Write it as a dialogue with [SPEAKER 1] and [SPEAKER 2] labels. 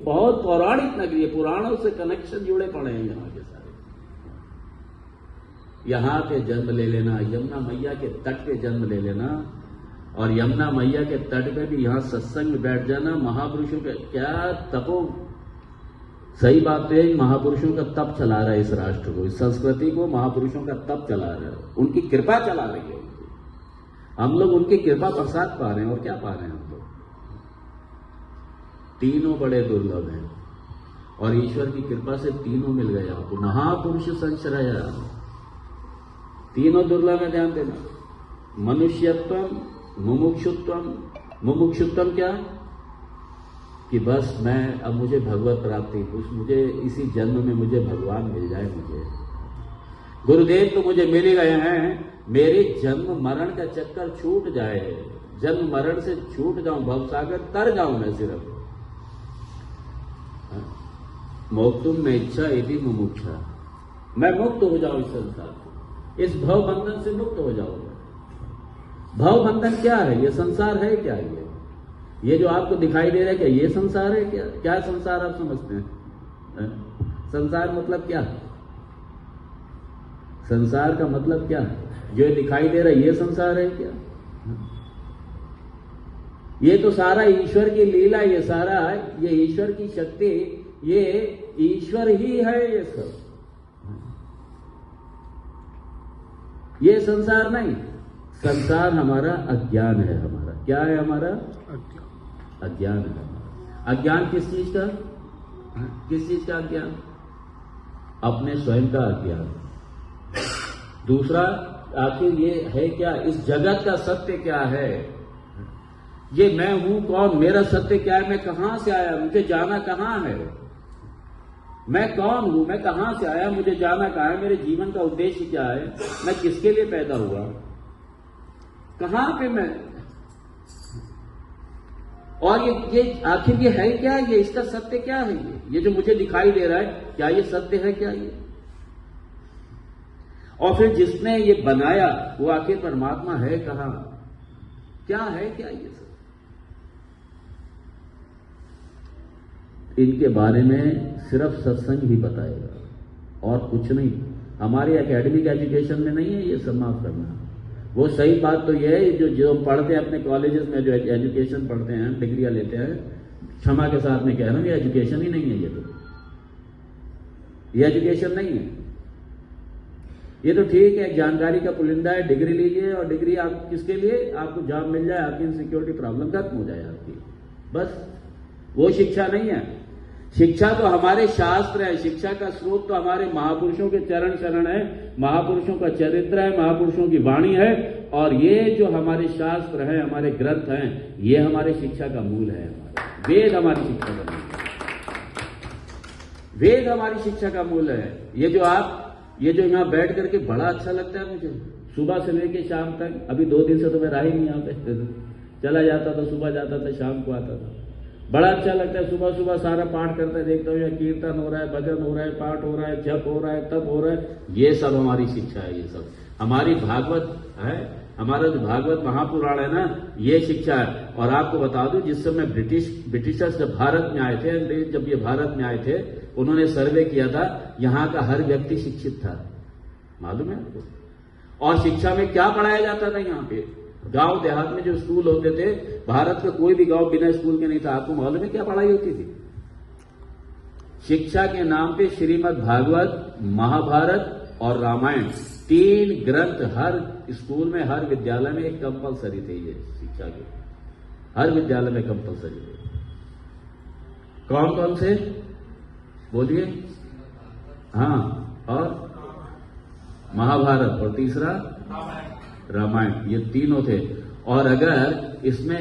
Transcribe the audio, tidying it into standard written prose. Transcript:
[SPEAKER 1] बहुत पौराणिक नगरी है, पुराणों से कनेक्शन जुड़े पड़े हैं यहाँ के सारे। यहाँ पे जन्म ले लेना, यमुना मैया के तट पे जन्म ले लेना, और यमुना मैया के तट पे भी यहाँ सत्संग में बैठ जाना। महापुरुषों का क्या तपो, सही बात तो है, महापुरुषों का तप चला रहा है इस राष्ट्र को, इस संस्कृति को महापुरुषों का तप चला रहा है, उनकी कृपा चला रही है उनकी। हम लोग उनकी कृपा प्रसाद पा रहे हैं, और क्या पा रहे हैं हम लोग? तीनों बड़े दुर्लभ हैं, और ईश्वर की कृपा से तीनों मिल गए आपको। महापुरुष संश्रय, तीनों दुर्लभ है, ध्यान देना। मनुष्यत्वम, मुमुक्षुत्वम। मुमुक्षुत्वम क्या? कि बस मैं, अब मुझे भगवत प्राप्ति, मुझे इसी जन्म में मुझे भगवान मिल जाए। मुझे गुरुदेव तो मुझे मिल ही गए हैं, मेरे जन्म मरण का चक्कर छूट जाए, जन्म मरण से छूट जाऊं, भवसागर तर जाऊं मैं सिर्फ। मोक्तुम में इच्छा यदि मुमुक्षा, मैं मुक्त हो जाऊं इस संसार से, इस भव बंधन से मुक्त हो जाऊं। भव बंधन क्या है? ये संसार है क्या? ये जो आपको दिखाई दे रहा है, क्या ये संसार है? क्या क्या संसार आप समझते हैं? संसार मतलब क्या? संसार का मतलब क्या? जो दिखाई दे रहा है ये संसार है क्या? ये तो सारा ईश्वर की लीला, ये सारा, ये ईश्वर की शक्ति, ये ईश्वर ही है ये सब, ये संसार नहीं। संसार हमारा अज्ञान है। हमारा क्या है? हमारा अज्ञान है। अज्ञान किस चीज का? किस चीज का अज्ञान? अपने स्वयं का अज्ञान। दूसरा, आखिर ये है क्या? इस जगत का सत्य क्या है? ये मैं हूं कौन? मेरा सत्य क्या है? मैं कहां से आया? मुझे जाना कहां है? मैं कौन हूं? मैं कहां से आया? मुझे जाना कहां है? मेरे जीवन का उद्देश्य क्या है? मैं किसके लिए पैदा हुआ? कहां पे मैं? और ये आखिर ये है क्या? ये इसका सत्य क्या है? ये जो मुझे दिखाई दे रहा है, क्या ये सत्य है क्या ये? और फिर जिसने ये बनाया वो आखिर परमात्मा है कहां? क्या है क्या ये सब? इनके बारे में सिर्फ सत्संग ही बताएगा और कुछ नहीं। हमारी एकेडमिक एजुकेशन में नहीं है ये सब माफ करना। वो सही बात तो ये है, जो हम पढ़ते हैं अपने कॉलेजेस में, जो एजुकेशन पढ़ते हैं, डिग्रियां लेते हैं, क्षमा के साथ में कह रहा हूं, ये एजुकेशन ही नहीं है। ये एजुकेशन नहीं है। ये तो ठीक है, जानकारी का पुलिंदा है, डिग्री लीजिए, और डिग्री आप किसके लिए? आपको जॉब मिल जाए, आपकी इनसिक्योरिटी प्रॉब्लम खत्म हो जाए आपकी, बस। वो शिक्षा नहीं है। शिक्षा तो हमारे शास्त्र है, शिक्षा का स्रोत तो हमारे महापुरुषों के चरण शरण है, महापुरुषों का चरित्र है, महापुरुषों की वाणी है, और ये जो हमारे शास्त्र हैं, हमारे ग्रंथ हैं, ये हमारे शिक्षा का मूल है। वेद हमारी शिक्षा का मूल है, वेद हमारी शिक्षा का मूल है। ये जो यहाँ बैठ करके बड़ा अच्छा लगता है मुझे, सुबह से लेके शाम तक। अभी 2 दिन से तो मैं रहा ही नहीं यहाँ पे, चला जाता था, सुबह जाता था, शाम को आता था। बड़ा अच्छा लगता है, सुबह सुबह सारा पाठ करता है, देखता हूँ, या कीर्तन हो रहा है, भजन हो रहा है, पाठ हो रहा है, जप हो रहा है, तप हो रहा है। ये सब हमारी शिक्षा है। ये सब हमारी भागवत है, हमारा जो भागवत महापुराण है ना, ये शिक्षा है। और आपको बता दूं, जिस समय ब्रिटिशर्स जब भारत में आए थे, अंग्रेज जब ये भारत में आए थे, उन्होंने सर्वे किया था, यहाँ का हर व्यक्ति शिक्षित था, मालूम है आपको? और शिक्षा में क्या पढ़ाया जाता था यहाँ पे? गांव देहात में जो स्कूल होते थे, भारत का कोई भी गांव बिना स्कूल के नहीं था। आपको मालूम है क्या पढ़ाई होती थी? शिक्षा के नाम पे श्रीमद् भागवत, महाभारत और रामायण, 3 ग्रंथ हर स्कूल में, हर विद्यालय में एक कंपलसरी थे। ये शिक्षा के हर विद्यालय में कंपलसरी थे। कौन कौन से बोलिए? हाँ, और महाभारत, और तीसरा रामायण। ये तीनों थे। और अगर इसमें